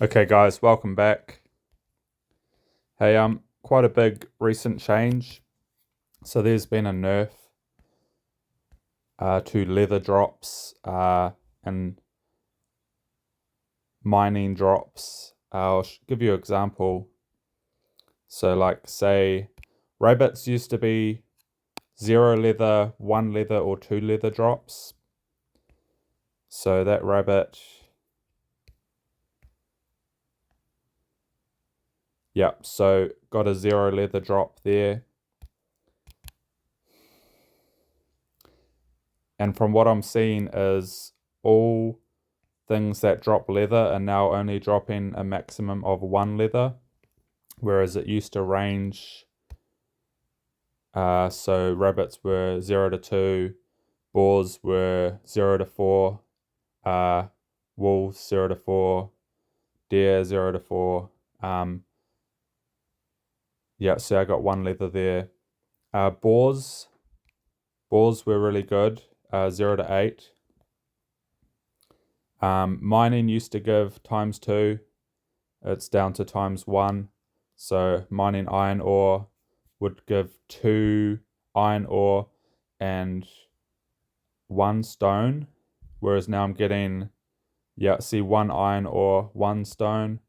Okay guys, welcome back. Hey, quite a big recent change. So there's been a nerf to leather drops and mining drops. I'll give you an example. So like say rabbits used to be 0 leather, 1 leather or 2 leather drops. So that rabbit, yep, so got a 0 leather drop there. And from what I'm seeing is all things that drop leather are now only dropping a maximum of 1 leather, whereas it used to range. So rabbits were 0 to 2, boars were 0 to 4, uh, wolves 0 to 4, deer 0 to 4. Yeah, so I got 1 leather there. Boars were really good, 0 to 8. Mining used to give ×2. It's down to ×1. So mining iron ore would give 2 iron ore and 1 stone. Whereas now I'm getting, yeah, see 1 iron ore, 1 stone.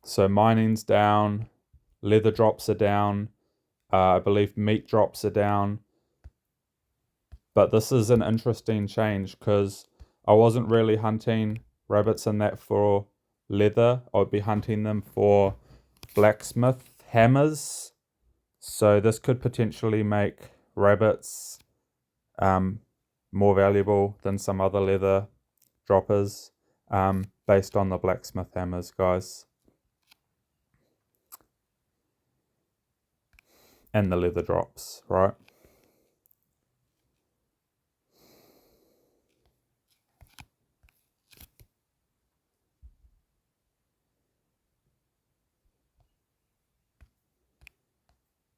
So mining's down, leather drops are down, I believe meat drops are down. But this is an interesting change because I wasn't really hunting rabbits and that for leather. I'd be hunting them for blacksmith hammers. So this could potentially make rabbits more valuable than some other leather droppers based on the blacksmith hammers, guys. And the leather drops, right?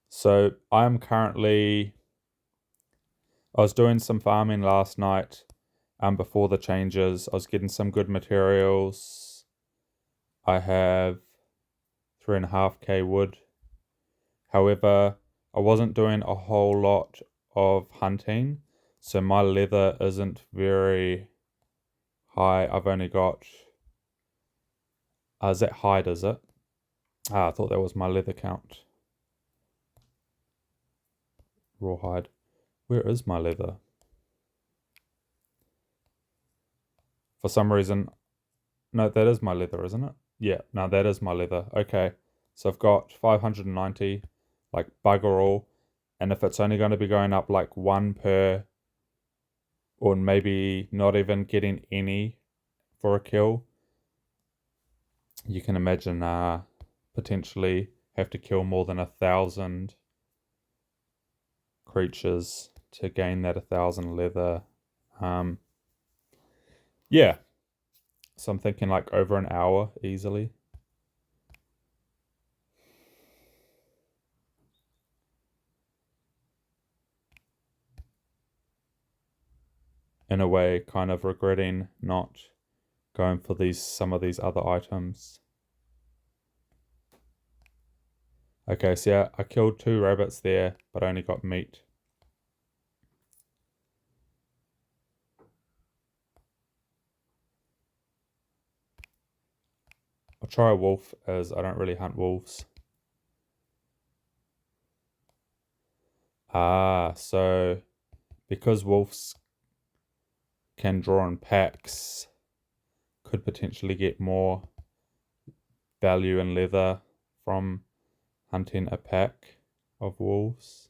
So I was doing some farming last night before the changes. I was getting some good materials. I have 3.5k wood. However, I wasn't doing a whole lot of hunting, so my leather isn't very high. I've only got, is that hide, is it? I thought that was my leather count. Rawhide. Where is my leather? For some reason, no, that is my leather, isn't it? Yeah, no, that is my leather. Okay, so I've got 590, like bugger all. And if it's only going to be going up like 1 per, or maybe not even getting any for a kill, you can imagine potentially have to kill more than 1,000 creatures to gain that 1,000 leather. Yeah, so I'm thinking like over an hour easily. In a way, kind of regretting not going for some of these other items. Okay, so yeah, I killed 2 rabbits there, but I only got meat. I'll try a wolf as I don't really hunt wolves. So because wolves can draw in packs, could potentially get more value in leather from hunting a pack of wolves.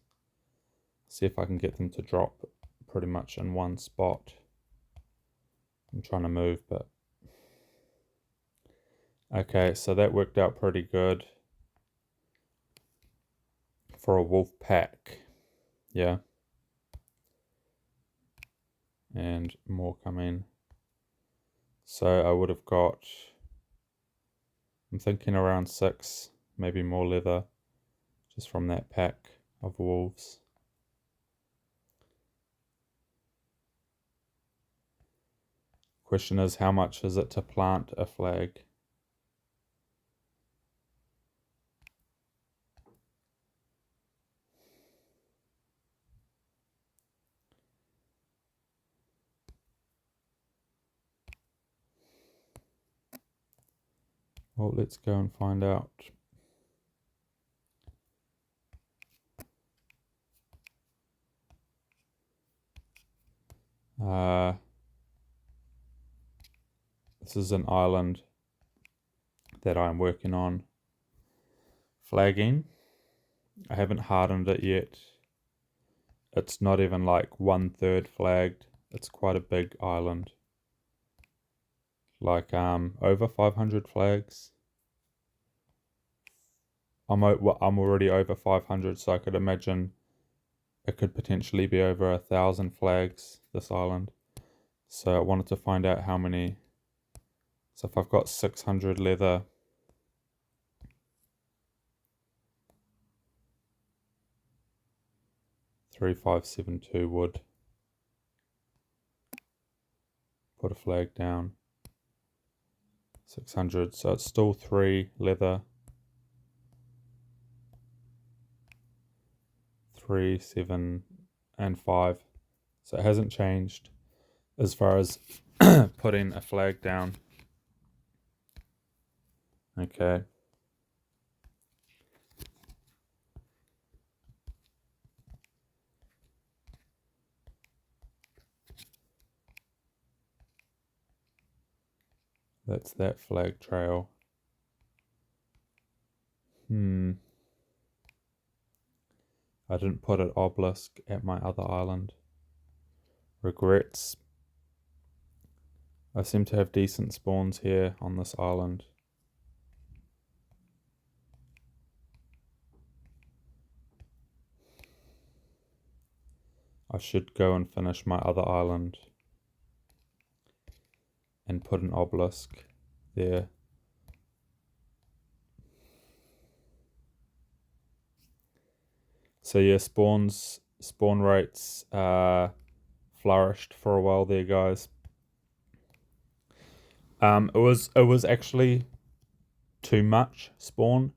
See if I can get them to drop pretty much in one spot. I'm trying to move, but okay, so that worked out pretty good for a wolf pack. Yeah. And more coming. So I would have got, I'm thinking around 6, maybe more leather just from that pack of wolves. Question is, how much is it to plant a flag? Well, let's go and find out. This is an island that I'm working on flagging. I haven't hardened it yet. It's not even like 1/3 flagged. It's quite a big island. Like over 500 flags. I'm already over 500, so I could imagine it could potentially be over 1,000 flags, this island. So I wanted to find out how many. So if I've got 600 leather, $3,572 wood. Put a flag down. 600, so it's still 3 leather. 3, 7, and 5. So it hasn't changed as far as putting a flag down. Okay. That's that flag trail. I didn't put an obelisk at my other island. Regrets. I seem to have decent spawns here on this island. I should go and finish my other island and put an obelisk there. So yeah, spawn rates flourished for a while there, guys. It was actually too much spawn.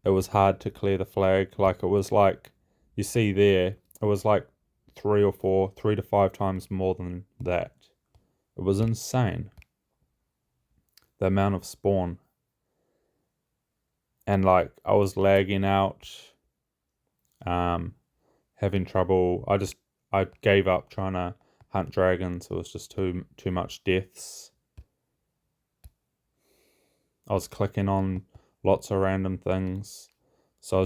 It was hard to clear the flag. Like it was like you see there, it was like 3 to 5 times more than that. It was insane, the amount of spawn. And like I was lagging out, having trouble. I gave up trying to hunt dragons. It was just too much deaths. I was clicking on lots of random things. So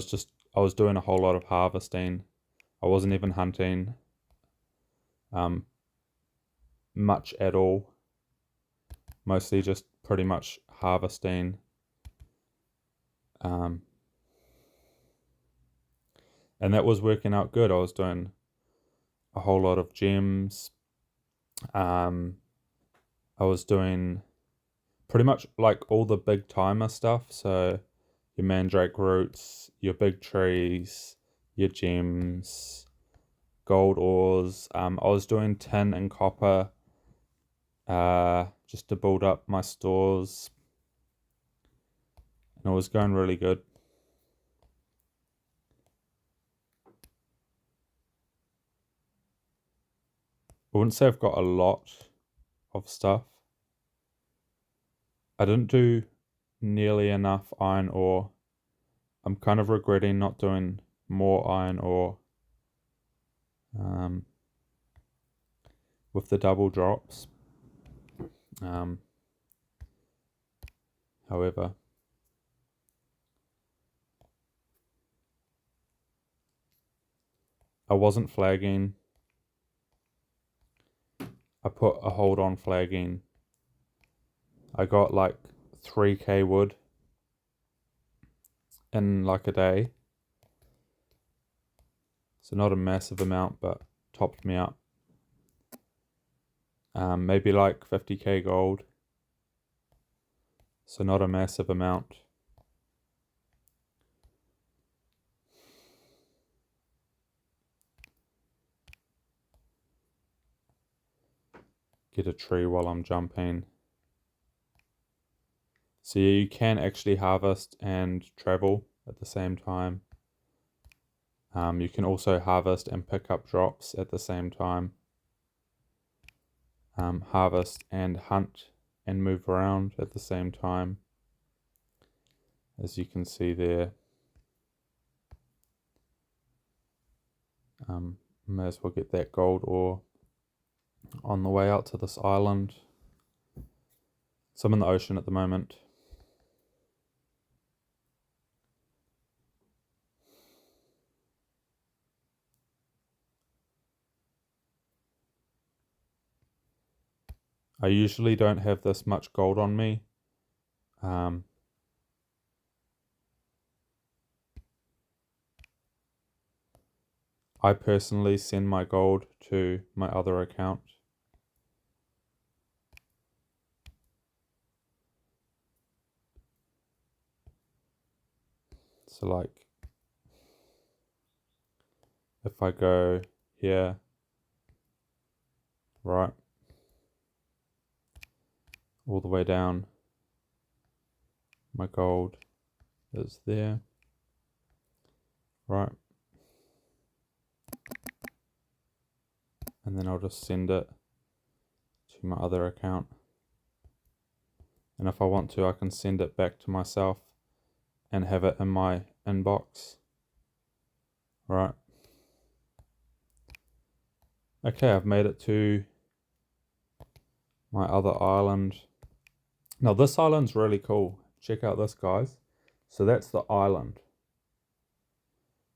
I was doing a whole lot of harvesting. I wasn't even hunting much at all. Mostly just pretty much harvesting. And that was working out good. I was doing a whole lot of gems. I was doing pretty much like all the big timer stuff. So your mandrake roots, your big trees, your gems, gold ores. I was doing tin and copper just to build up my stores. And it was going really good. I wouldn't say I've got a lot of stuff. I didn't do nearly enough iron ore. I'm kind of regretting not doing more iron ore with the double drops. However, I wasn't flagging. I put a hold on flagging. I got like 3k wood in like a day. So not a massive amount, but topped me up. Maybe like 50k gold. So not a massive amount. get a tree while I'm jumping. So yeah, you can actually harvest and travel at the same time. You can also harvest and pick up drops at the same time. Harvest and hunt and move around at the same time, as you can see there. May as well get that gold ore on the way out to this island. So I'm in the ocean at the moment. I usually don't have this much gold on me. I personally send my gold to my other account. So like, if I go here, right, all the way down, my gold is there, right, and then I'll just send it to my other account. And if I want to, I can send it back to myself and have it in my inbox, right. Okay, I've made it to my other island. Now this island's really cool. Check out this, guys. So that's the island.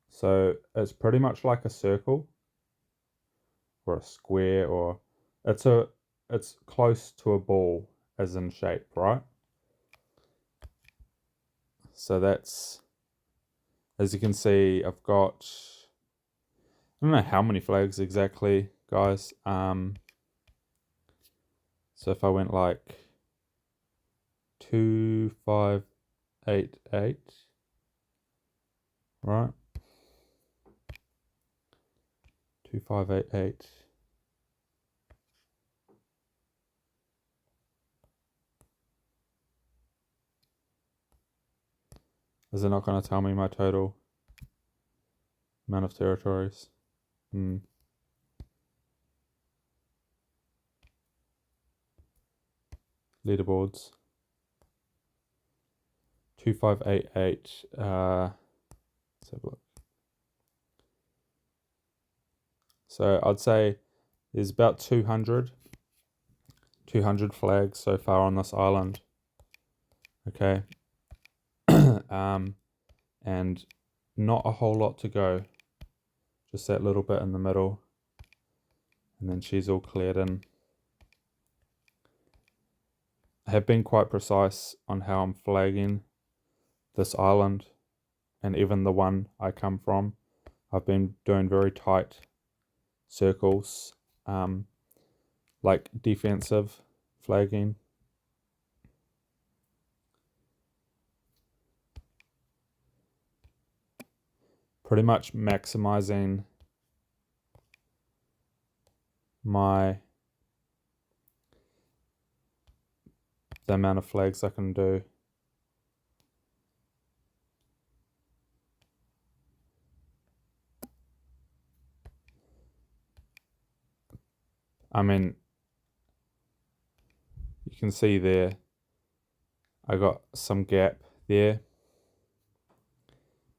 So it's pretty much like a circle or a square, or it's close to a ball as in shape, right? So that's, as you can see, I've got, I don't know how many flags exactly, guys. So if I went like 2588, right? 2588. Is it not going to tell me my total amount of territories? Leaderboards. 2588. Let's have a look. So I'd say there's about 200 flags so far on this island. Okay. And not a whole lot to go. Just that little bit in the middle. And then she's all cleared in. I have been quite precise on how I'm flagging this island and even the one I come from. I've been doing very tight circles, like defensive flagging. Pretty much maximizing the amount of flags I can do. I mean, you can see there, I got some gap there.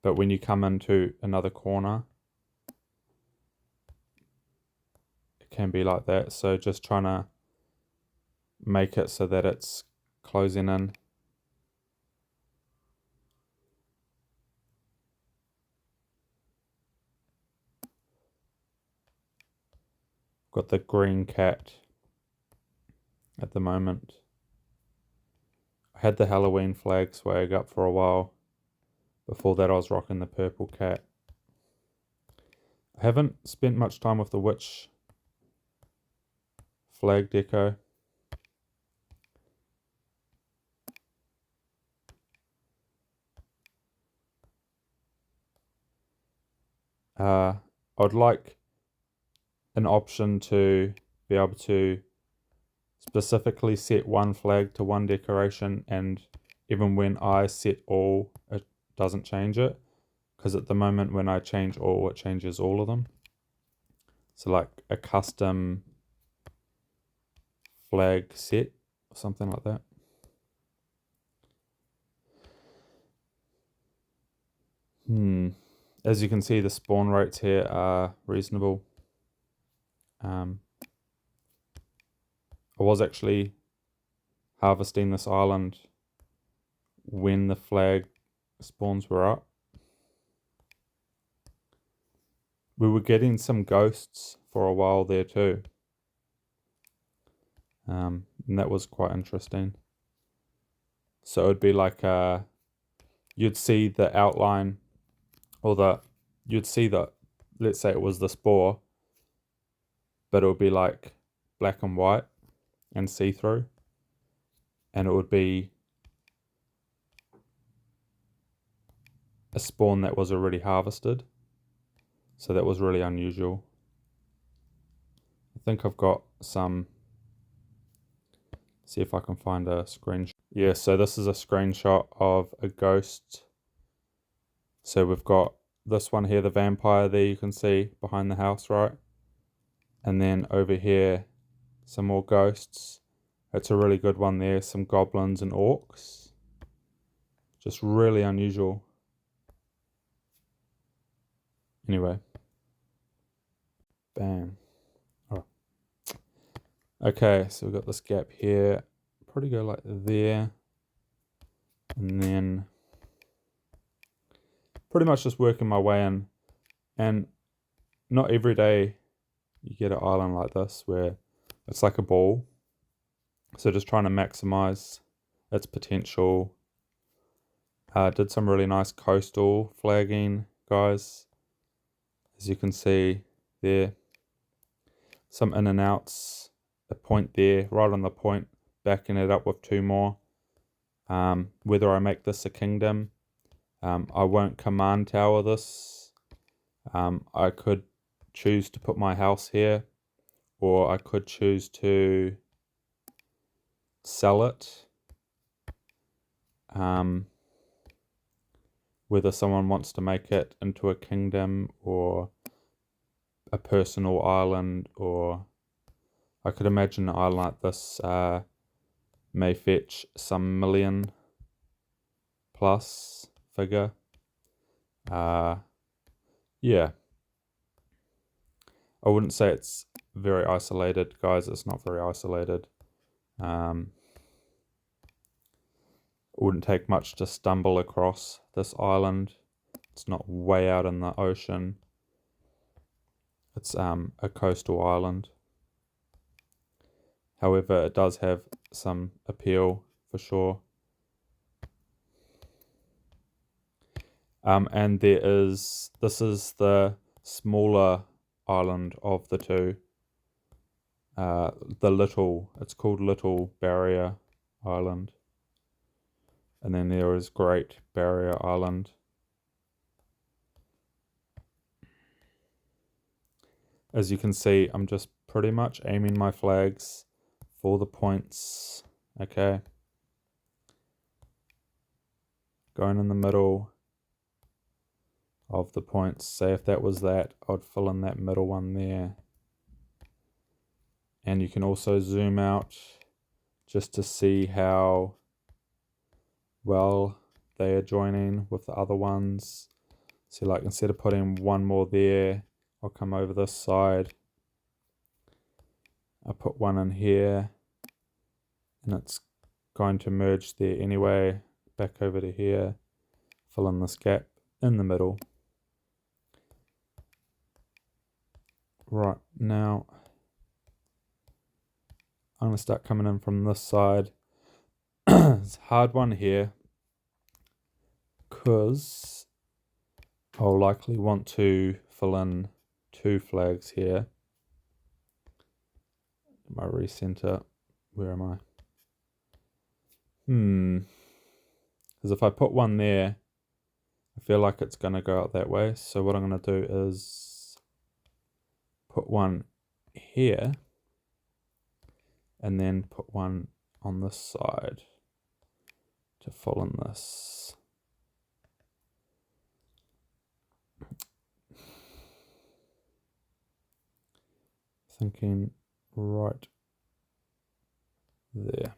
But when you come into another corner, it can be like that. So just trying to make it so that it's closing in. Got the green cat at the moment. I had the Halloween flag swag up for a while. Before that I was rocking the purple cat. I haven't spent much time with the witch flag deco. I'd like an option to be able to specifically set one flag to one decoration, and even when I set all, it doesn't change it, because at the moment when I change all, it changes all of them. So like a custom flag set or something like that. As you can see, the spawn rates here are reasonable. I was actually harvesting this island when the flag spawns were up. We were getting some ghosts for a while there too. And that was quite interesting. So it would be like you'd see the outline, or you'd see the, let's say it was the spore, but it would be like black and white and see-through, and it would be a spawn that was already harvested. So that was really unusual. I think I've got some, see if I can find a screenshot. Yeah, so this is a screenshot of a ghost. So we've got this one here, the vampire there, you can see behind the house, right? And then over here, some more ghosts. It's a really good one there, some goblins and orcs. Just really unusual. Anyway. Bam. All right. Okay, so we've got this gap here. Probably go like there. And then pretty much just working my way in. And not every day you get an island like this where it's like a ball. So just trying to maximize its potential. Did some really nice coastal flagging, guys. As you can see there. Some in and outs. A point there, right on the point. Backing it up with two more. Whether I make this a kingdom, I won't command tower this. I could choose to put my house here, or I could choose to sell it. Whether someone wants to make it into a kingdom or a personal island, or I could imagine an island like this may fetch some million plus figure. Yeah. I wouldn't say it's very isolated, guys. It's not very isolated. It wouldn't take much to stumble across this island. It's not way out in the ocean. It's a coastal island. However, it does have some appeal for sure. And this is the smaller island of the two. It's called Little Barrier Island. And then there is Great Barrier Island. As you can see, I'm just pretty much aiming my flags for the points. Okay. Going in the middle of the points. Say if that was that, I'd fill in that middle one there. And you can also zoom out just to see how well they are joining with the other ones. So like instead of putting one more there, I'll come over this side. I'll put one in here, and it's going to merge there anyway. Back over to here, fill in this gap in the middle. Right, now I'm going to start coming in from this side. It's a hard one here because I'll likely want to fill in two flags here. My recenter, where am I? Because if I put one there, I feel like it's going to go out that way. So what I'm going to do is put one here, and then put one on this side to fill in this. Thinking right there.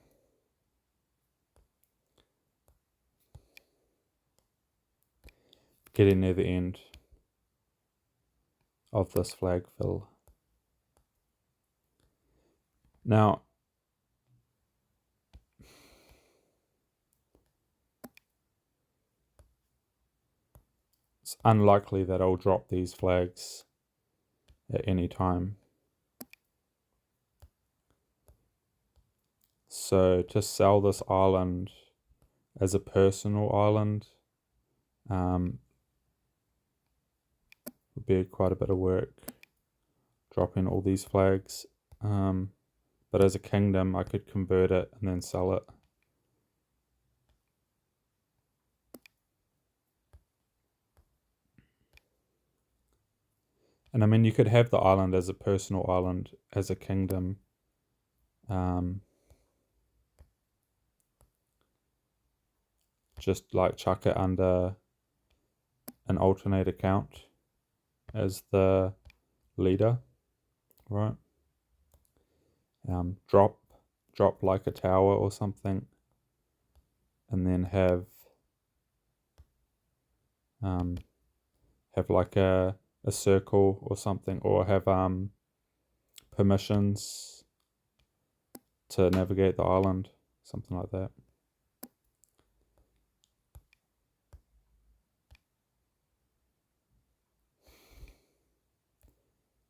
Getting near the end of this flag fill. Now, it's unlikely that I'll drop these flags at any time. So to sell this island as a personal island would be quite a bit of work, dropping all these flags. But as a kingdom, I could convert it and then sell it. And I mean, you could have the island as a personal island, as a kingdom. Just like chuck it under an alternate account as the leader, right? Drop like a tower or something, and then have like a circle or something, or have permissions to navigate the island, something like that.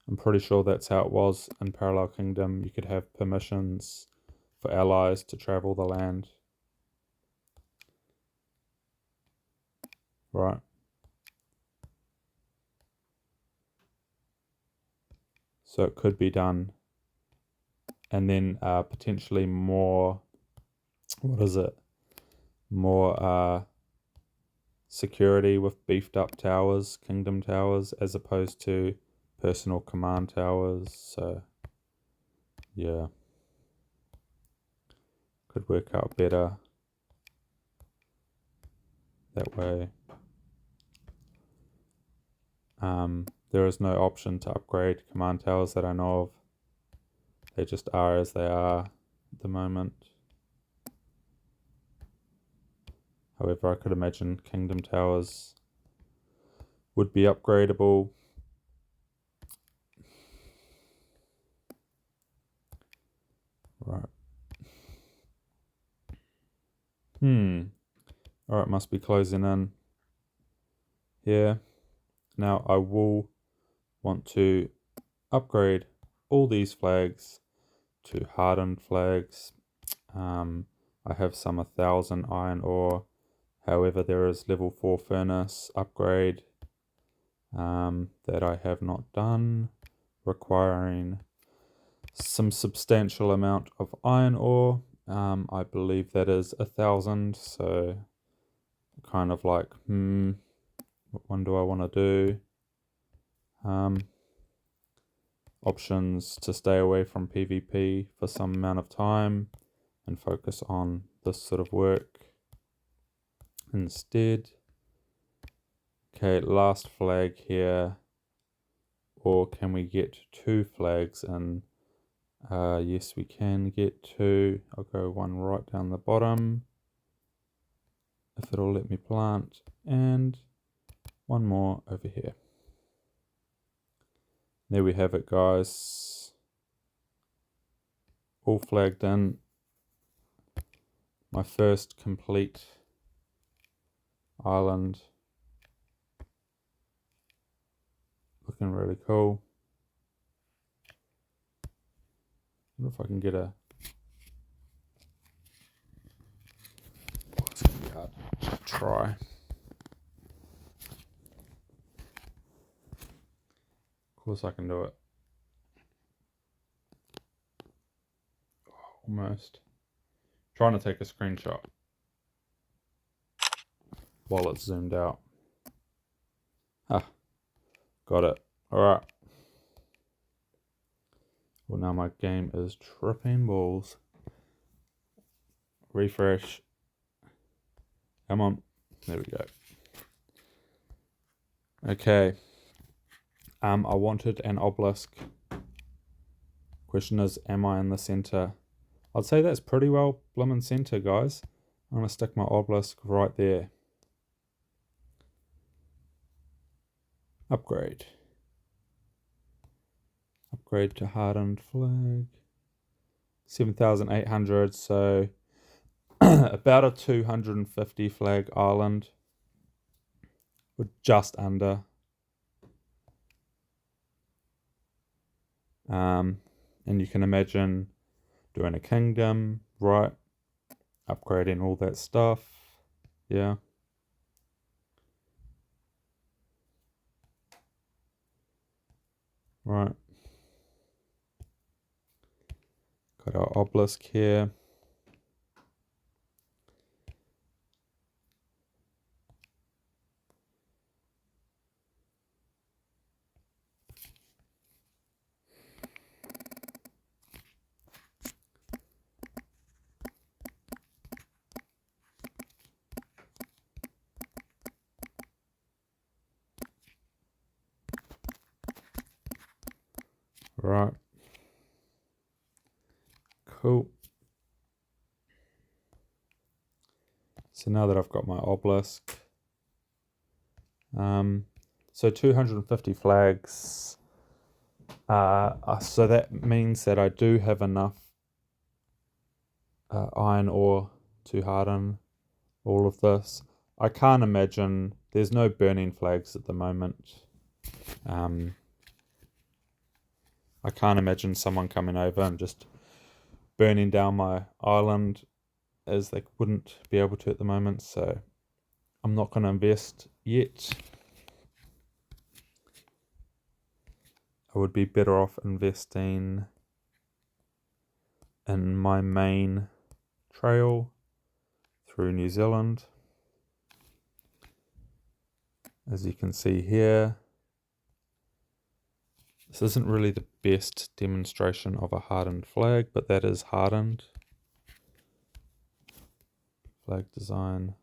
I'm pretty sure that's how it was in Parallel Kingdom. You could have permissions for allies to travel the land. Right. So it could be done. And then potentially more, more security with beefed up towers, kingdom towers, as opposed to personal command towers. So yeah, could work out better that way. There is no option to upgrade command towers that I know of. They just are as they are at the moment. However, I could imagine kingdom towers would be upgradable. Right. Alright, must be closing in here. Now I will want to upgrade all these flags to hardened flags. I have some 1000 iron ore. However, there is level 4 furnace upgrade that I have not done, requiring some substantial amount of iron ore. I believe that is 1000, so kind of like, what one do I want to do? Options to stay away from PvP for some amount of time and focus on this sort of work instead. Okay, last flag here. Or can we get 2 flags in? Yes, we can get 2. I'll go one right down the bottom, if it'll let me plant, and one more over here. There we have it, guys. All flagged in. My first complete island. Looking really cool. I wonder if I can get a... Oh, it's going to be hard. Try. Of course I can do it. Oh, almost. Trying to take a screenshot while it's zoomed out. Got it. Alright. Well, now my game is tripping balls. Refresh. Come on. There we go. Okay. I wanted an obelisk. Question is, am I in the center? I'd say that's pretty well bloomin' center, guys. I'm going to stick my obelisk right there. Upgrade. Upgrade to hardened flag. 7,800, so about a 250 flag island. We're just under. And you can imagine doing a kingdom, right? Upgrading all that stuff. Yeah. Right. Got our obelisk here. Right. Cool. So now that I've got my obelisk, so 250 flags. So that means that I do have enough iron ore to harden all of this. I can't imagine, there's no burning flags at the moment. I can't imagine someone coming over and just burning down my island, as they wouldn't be able to at the moment, so I'm not going to invest yet. I would be better off investing in my main trail through New Zealand. As you can see here, this isn't really the best demonstration of a hardened flag, but that is hardened. Flag design.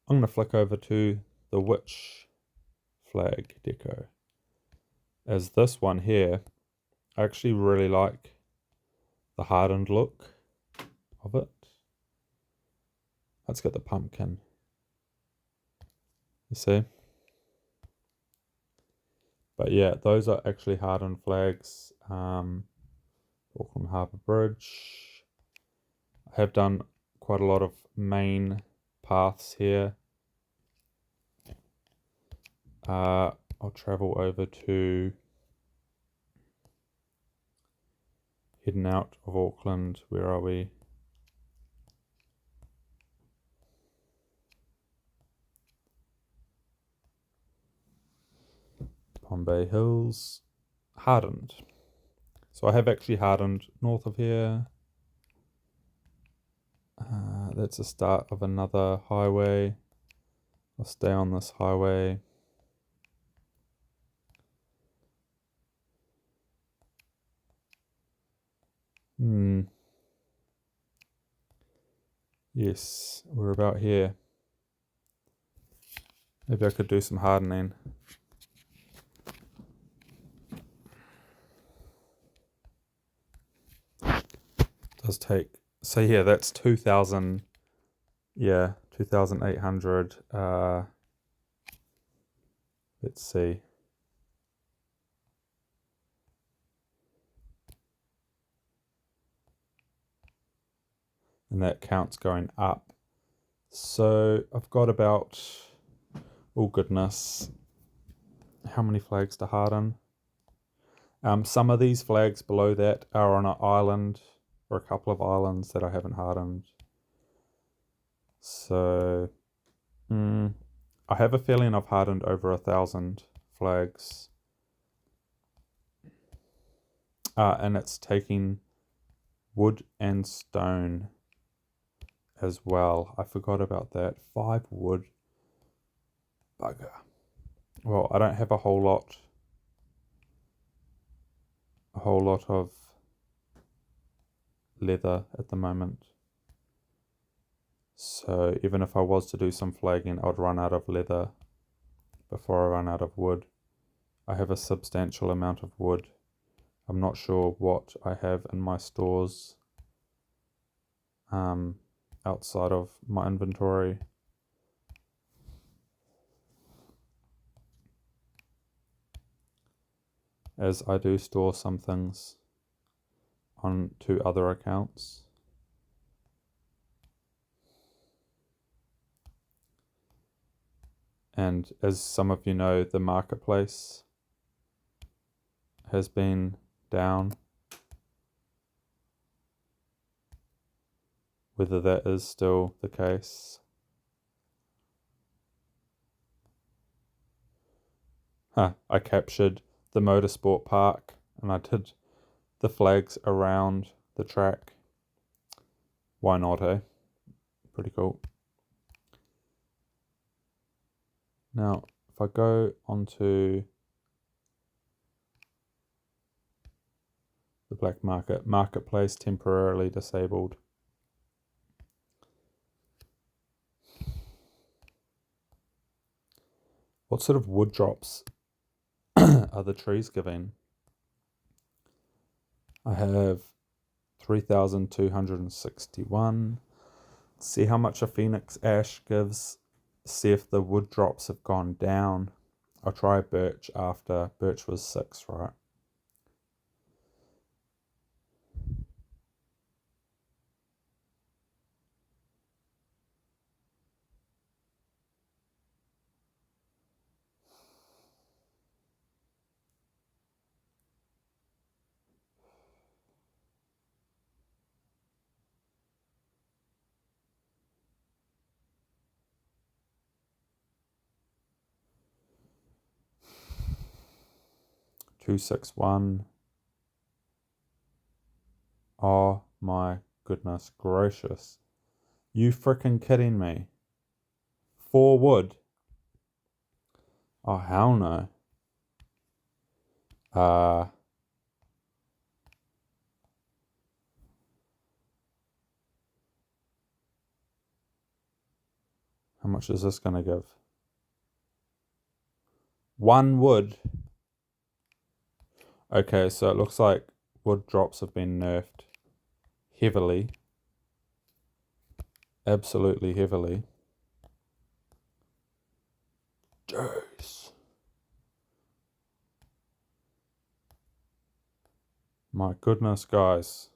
I'm going to flick over to the witch flag deco. As this one here, I actually really like the hardened look of it. Let's get the pumpkin. You see? But yeah, those are actually hardened flags. Auckland Harbour Bridge. I have done quite a lot of main paths here. I'll travel over to heading out of Auckland. Where are we? Bombay Hills. Hardened. So I have actually hardened north of here. That's the start of another highway. I'll stay on this highway. Yes, we're about here. Maybe I could do some hardening. Does take, so yeah, that's 2,000, yeah, 2,800. Let's see. And that count's going up. So I've got about, oh goodness, how many flags to harden? Some of these flags below that are on an island, or a couple of islands that I haven't hardened. So I have a feeling I've hardened over 1,000 flags. And it's taking wood and stone as well. I forgot about that. 5 wood. Bugger. Well, I don't have a whole lot whole lot of leather at the moment. So even if I was to do some flagging, I'd run out of leather before I run out of wood. I have a substantial amount of wood. I'm not sure what I have in my stores outside of my inventory. As I do store some things on two other accounts. And as some of you know, the marketplace has been down. Whether that is still the case. I captured the motorsport park and I did the flags around the track. Why not, eh? Pretty cool. Now, if I go onto the black marketplace temporarily disabled. What sort of wood drops are the trees giving? I have 3,261. See how much a phoenix ash gives. See if the wood drops have gone down. I'll try birch after. Birch was 6, right? Two, 6, 1. Oh my goodness gracious. You freaking kidding me? 4 wood? Oh, hell no. How much is this going to give? 1 wood. Okay, so it looks like wood drops have been nerfed heavily. Absolutely heavily. Jeez. My goodness, guys.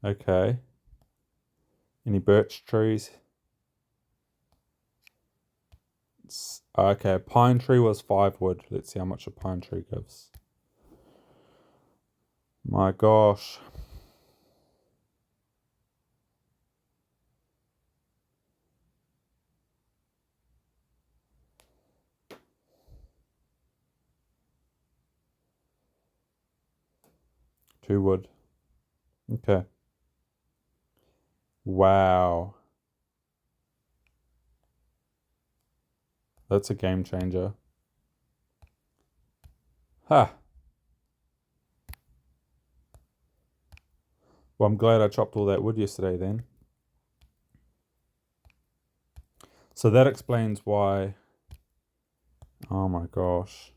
Okay. Any birch trees? Okay, pine tree was 5 wood. Let's see how much a pine tree gives. My gosh. Two wood. Okay. Wow. That's a game changer. Ha! Well, I'm glad I chopped all that wood yesterday then. So that explains why... Oh my gosh.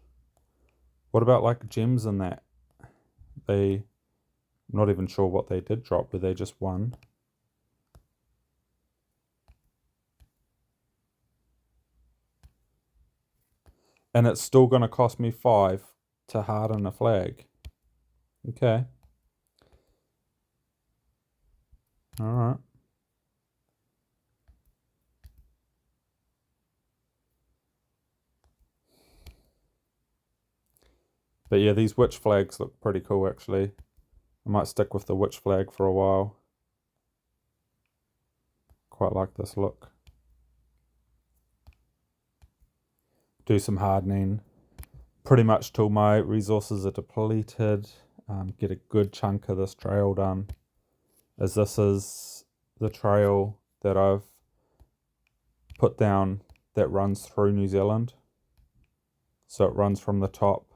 What about like gems in that? I'm not even sure what they did drop. Were they just 1? And it's still going to cost me 5 to harden a flag. Okay. Alright. But yeah, these witch flags look pretty cool actually. I might stick with the witch flag for a while. Quite like this look. Do some hardening. Pretty much till my resources are depleted. Get a good chunk of this trail done. As this is the trail that I've put down that runs through New Zealand. So it runs from the top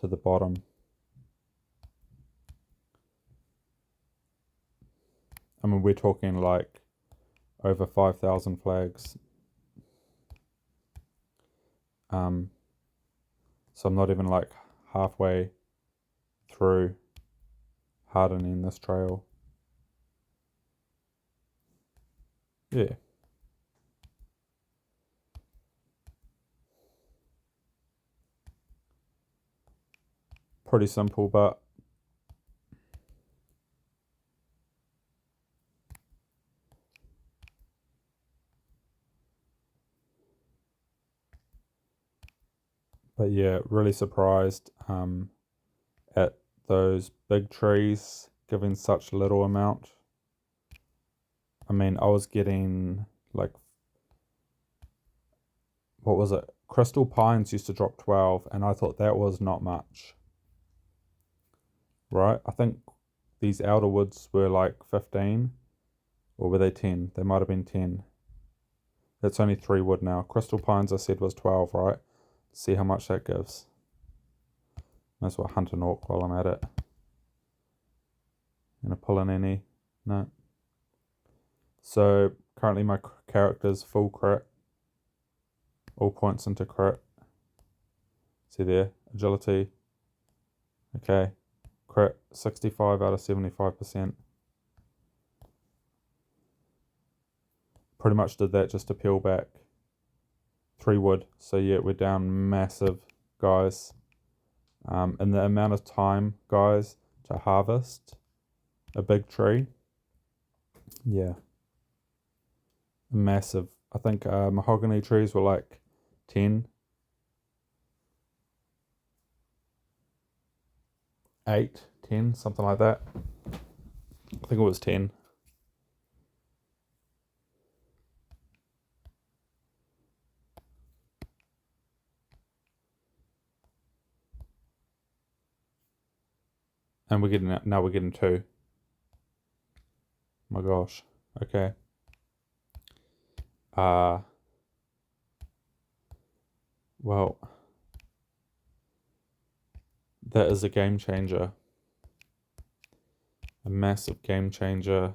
to the bottom. I mean, we're talking like over 5,000 flags. So I'm not even like halfway through hardening this trail. Yeah. Pretty simple, but yeah, really surprised at those big trees giving such little amount. I mean, I was getting like, what was it? Crystal Pines used to drop 12, and I thought that was not much, right? I think these outer woods were like 15, or were they 10? They might have been 10. That's only 3 wood now. Crystal Pines, I said, was 12, right? See how much that gives. Might as well hunt an orc while I'm at it. Gonna pull in any? No. So currently my character's full crit. All points into crit. See there, agility. Okay, crit 65 out of 75%. Pretty much did that just to peel back 3 wood. So yeah, we're down massive, guys. And the amount of time, guys, to harvest a big tree, yeah, massive. I think mahogany trees were like 10, 8, 10, something like that. I think it was 10. And now we're getting 2. My gosh. Okay. Well, that is a game changer. A massive game changer.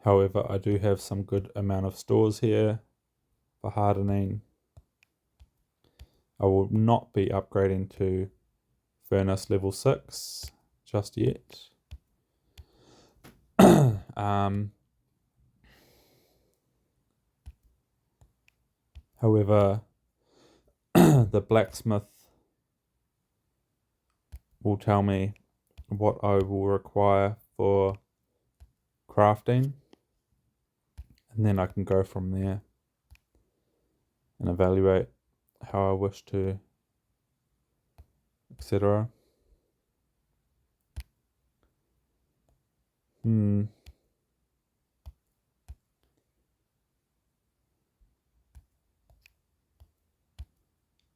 However, I do have some good amount of stores here for hardening. I will not be upgrading to furnace level 6 just yet. However, the blacksmith will tell me what I will require for crafting, and then I can go from there and evaluate how I wish to, etc.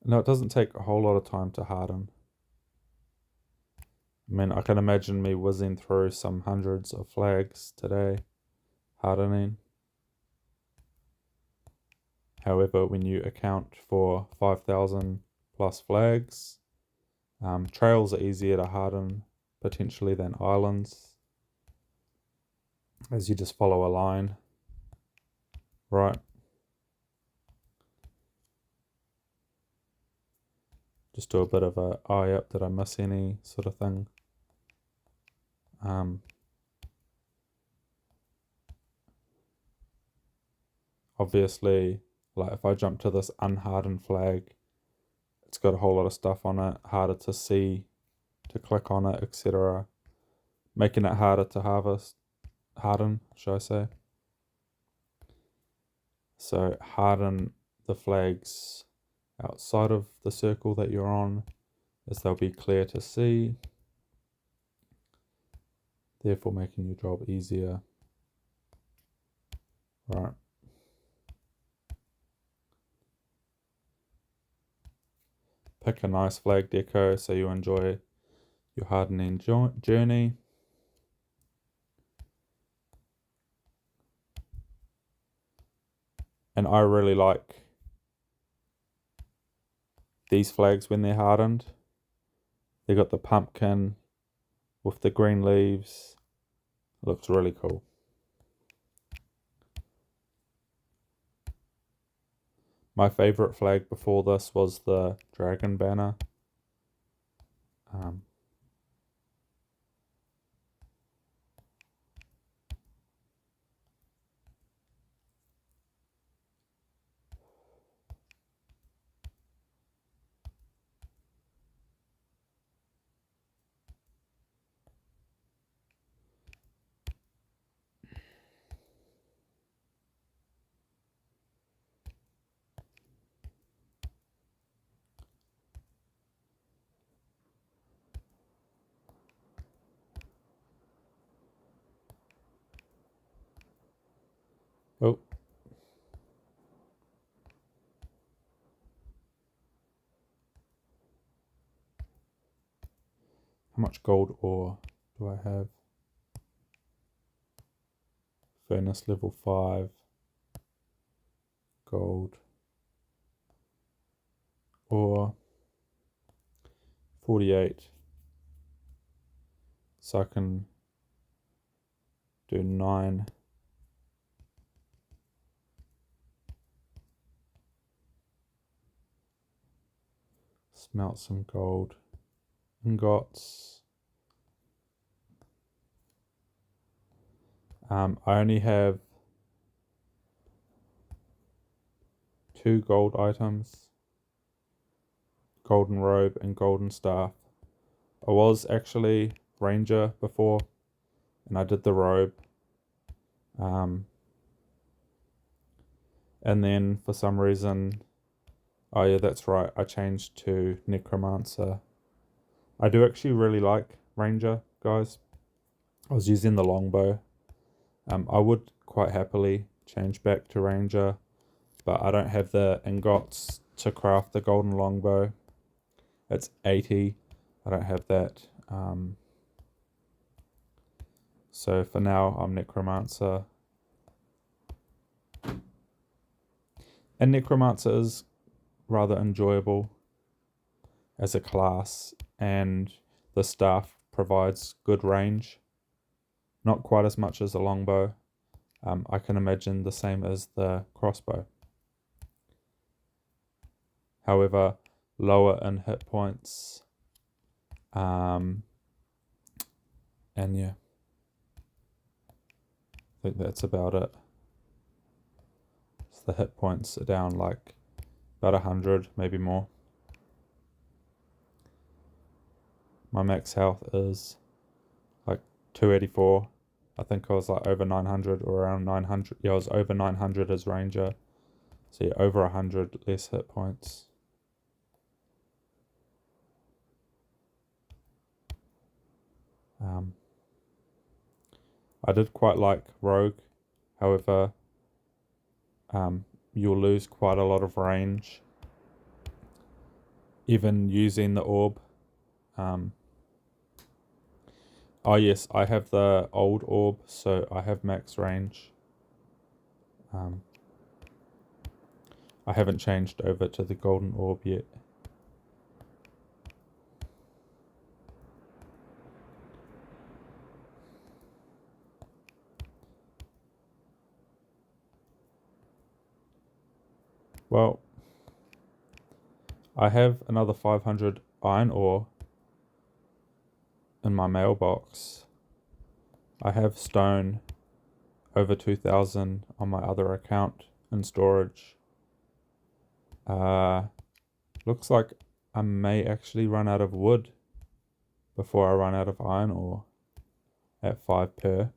No, it doesn't take a whole lot of time to harden. I mean, I can imagine me whizzing through some hundreds of flags today, hardening. However, when you account for 5,000 plus flags, trails are easier to harden potentially than islands, as you just follow a line, right? Just do a bit of a eye up, did I miss any sort of thing. Obviously, like if I jump to this unhardened flag, it's got a whole lot of stuff on it, harder to see, to click on it, etc. Making it harder to harden, should I say. So harden the flags outside of the circle that you're on, as they'll be clear to see. therefore making your job easier. Right. Pick a nice flag deco so you enjoy your hardening journey. And I really like these flags when they're hardened. They got the pumpkin with the green leaves. It looks really cool. My favorite flag before this was the dragon banner. Oh. How much gold ore do I have? Furnace level 5. Gold ore. 48. So I can do 9. Smelt some gold ingots. I only have 2 gold items. Golden robe and golden staff. I was actually ranger before, and I did the robe. And then for some reason, oh yeah, that's right, I changed to necromancer. I do actually really like ranger, guys. I was using the longbow. I would quite happily change back to ranger, but I don't have the ingots to craft the golden longbow. It's 80. I don't have that. So for now, I'm necromancer. And necromancer is rather enjoyable as a class, and the staff provides good range. Not quite as much as a longbow. I can imagine the same as the crossbow. However, lower in hit points. And yeah, I think that's about it. So the hit points are down like about 100, maybe more. My max health is like 284. I think I was like over 900 or around 900. Yeah, I was over 900 as ranger. So yeah, over 100 less hit points. I did quite like rogue. However, you'll lose quite a lot of range even using the orb. Oh yes, I have the old orb, so I have max range. I haven't changed over to the golden orb yet. Well, I have another 500 iron ore in my mailbox. I have stone over 2,000 on my other account in storage. Looks like I may actually run out of wood before I run out of iron ore at 5 per.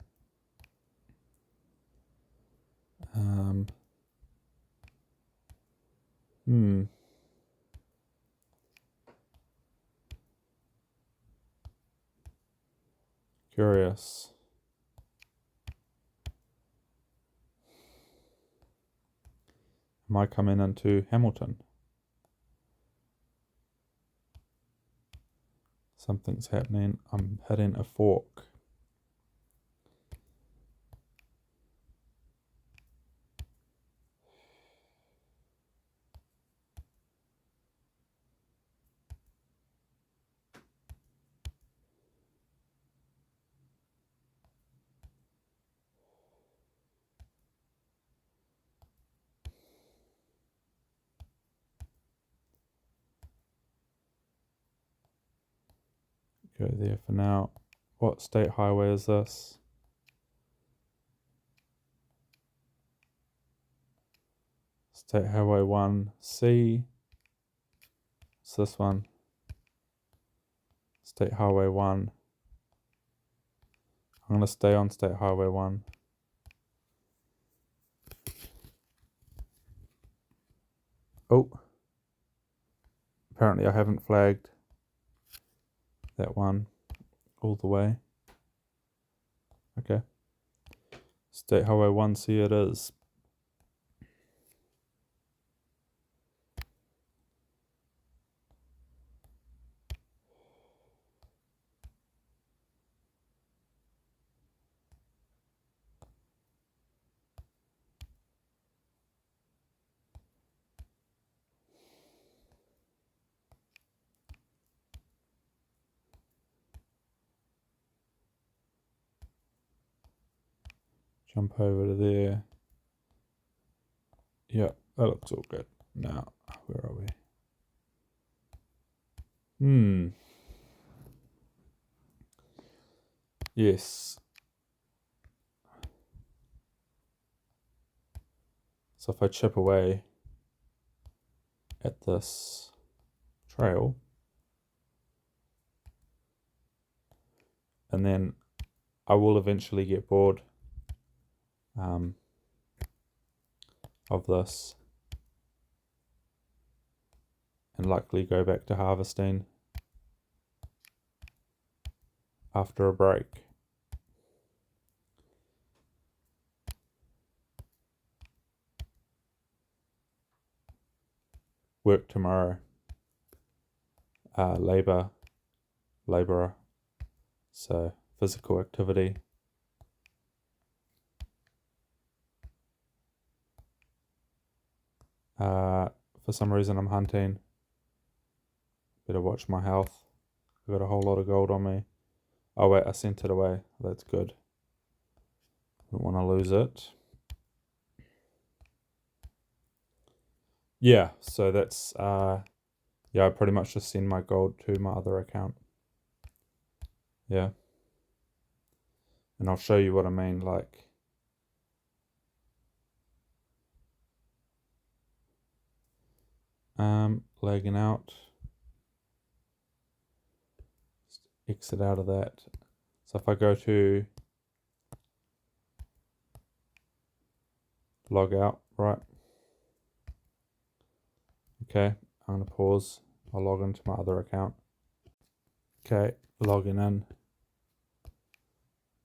Curious. Am I coming into Hamilton? Something's happening. I'm hitting a fork. Go there for now. What state highway is this? State Highway 1C. It's this one. State Highway 1. I'm going to stay on State Highway 1. Oh. Apparently I haven't flagged that one all the way. Okay. State Highway 1C it is. Jump over to there. Yeah, that looks all good. Now, where are we? Yes. So if I chip away at this trail, and then I will eventually get bored of this and likely go back to harvesting after a break. Work tomorrow. Labourer. So physical activity. For some reason I'm hunting. Better watch my health. I've got a whole lot of gold on me. Oh wait, I sent it away. That's good. Don't want to lose it. Yeah, so that's yeah, I pretty much just send my gold to my other account. Yeah. And I'll show you what I mean, like lagging out. Just exit out of that. So if I go to log out, right? Okay, I'm gonna pause. I'll log into my other account. Okay, logging in.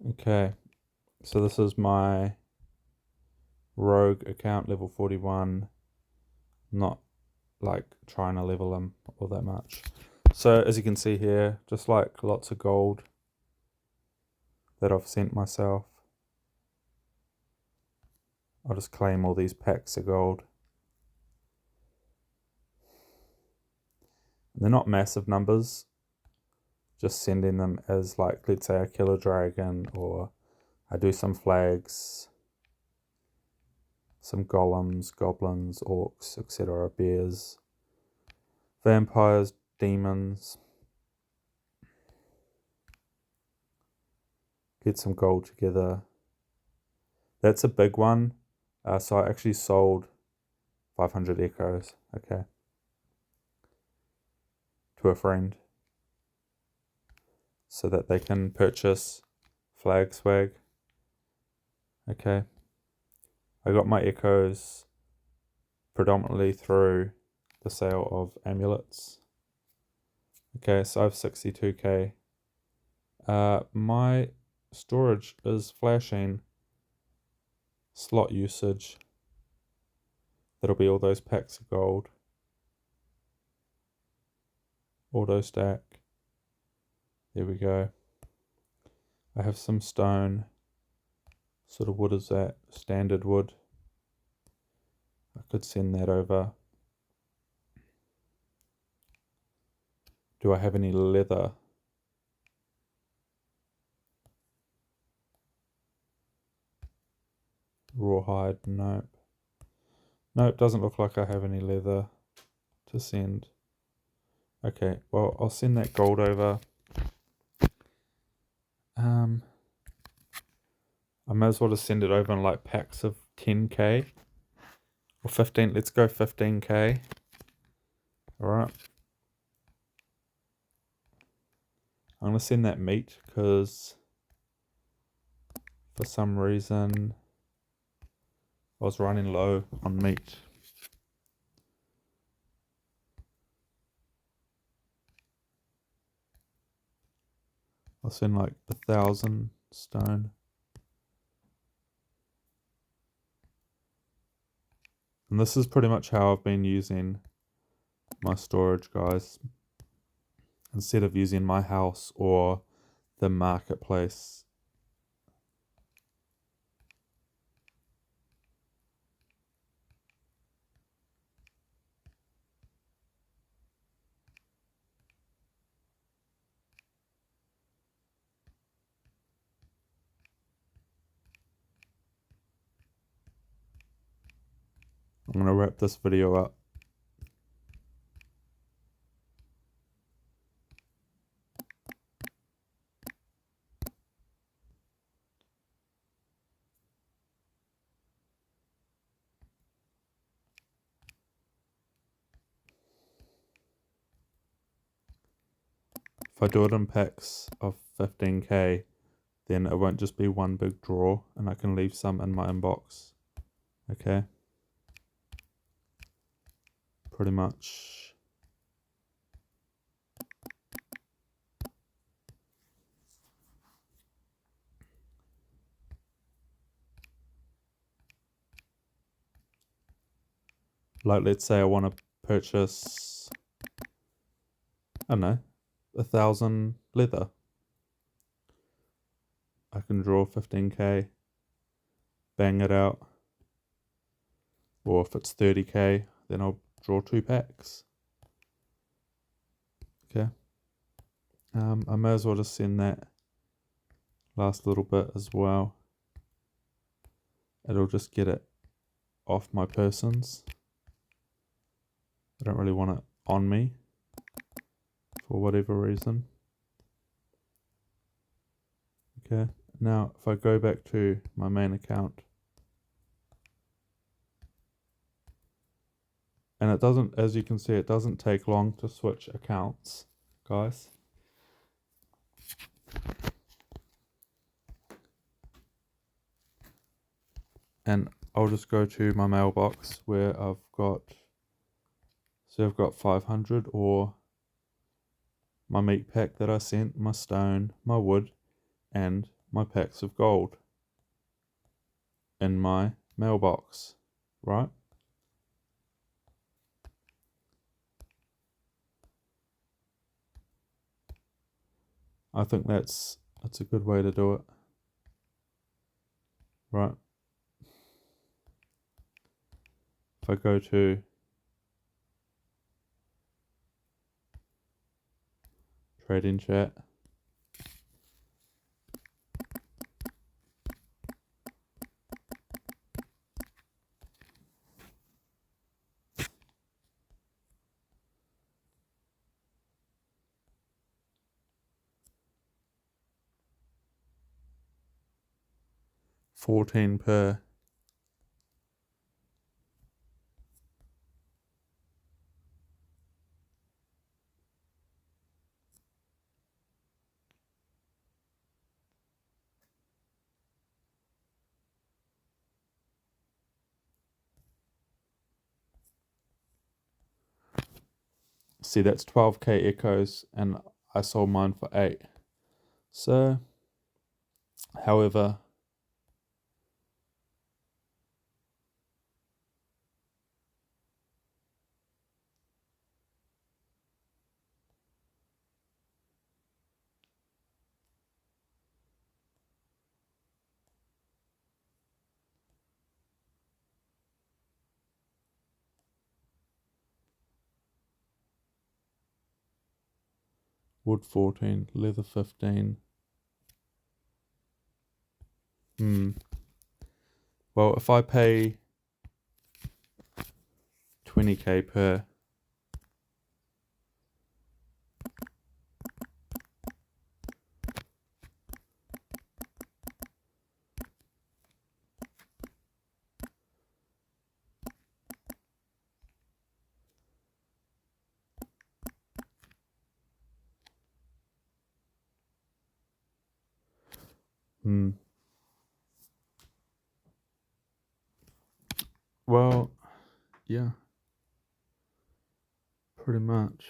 Okay, so this is my rogue account, level 41. Not like trying to level them all that much. So as you can see here, just like lots of gold that I've sent myself. I'll just claim all these packs of gold. They're not massive numbers, just sending them as like, let's say I kill a dragon or I do some flags, some golems, goblins, orcs, etc., bears, vampires, demons. Get some gold together. That's a big one. So I actually sold 500 echoes, okay, to a friend so that they can purchase flag swag. Okay, I got my echoes predominantly through the sale of amulets. Okay, so I have 62k. My storage is flashing. Slot usage That'll be all those packs of gold. Auto stack. There we go. I have some stone. Sort of wood is that? Standard wood. I could send that over. Do I have any leather? Rawhide? Nope. Nope, doesn't look like I have any leather to send. Okay, well, I'll send that gold over. I may as well just send it over in like packs of 10k or 15. Let's go 15k. Alright. I'm going to send that meat because for some reason I was running low on meat. I'll send like 1,000 stone. And this is pretty much how I've been using my storage, guys. Instead of using my house or the marketplace. I'm going to wrap this video up. If I do it in packs of 15k, then it won't just be one big draw and I can leave some in my inbox. Okay. Pretty much. Like, let's say I want to purchase, I don't know, 1,000 leather. I can draw 15k, bang it out. Or if it's 30k, then I'll draw 2 packs. Okay. I may as well just send that last little bit as well. It'll just get it off my persons. I don't really want it on me for whatever reason. Okay, now if I go back to my main account, and it doesn't, as you can see, it doesn't take long to switch accounts, guys. And I'll just go to my mailbox where I've got, so I've got 500 or my meat pack that I sent, my stone, my wood, and my packs of gold in my mailbox, right? I think that's a good way to do it, right? If I go to trading chat, $14 per. See, that's 12k echoes and I sold mine for 8. So, however, Wood 14, leather 15. Well, if I pay 20k per, well, yeah, pretty much.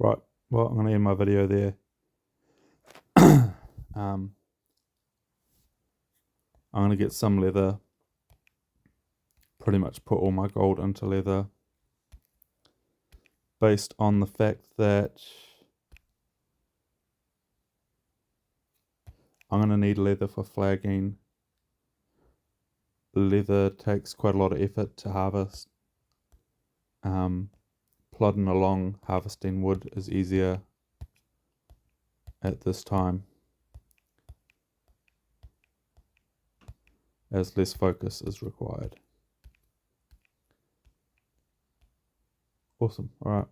Right, well, I'm going to end my video there. I'm going to get some leather, pretty much put all my gold into leather, based on the fact that I'm going to need leather for flagging. Leather takes quite a lot of effort to harvest. Plodding along harvesting wood is easier at this time, as less focus is required. Awesome. All right.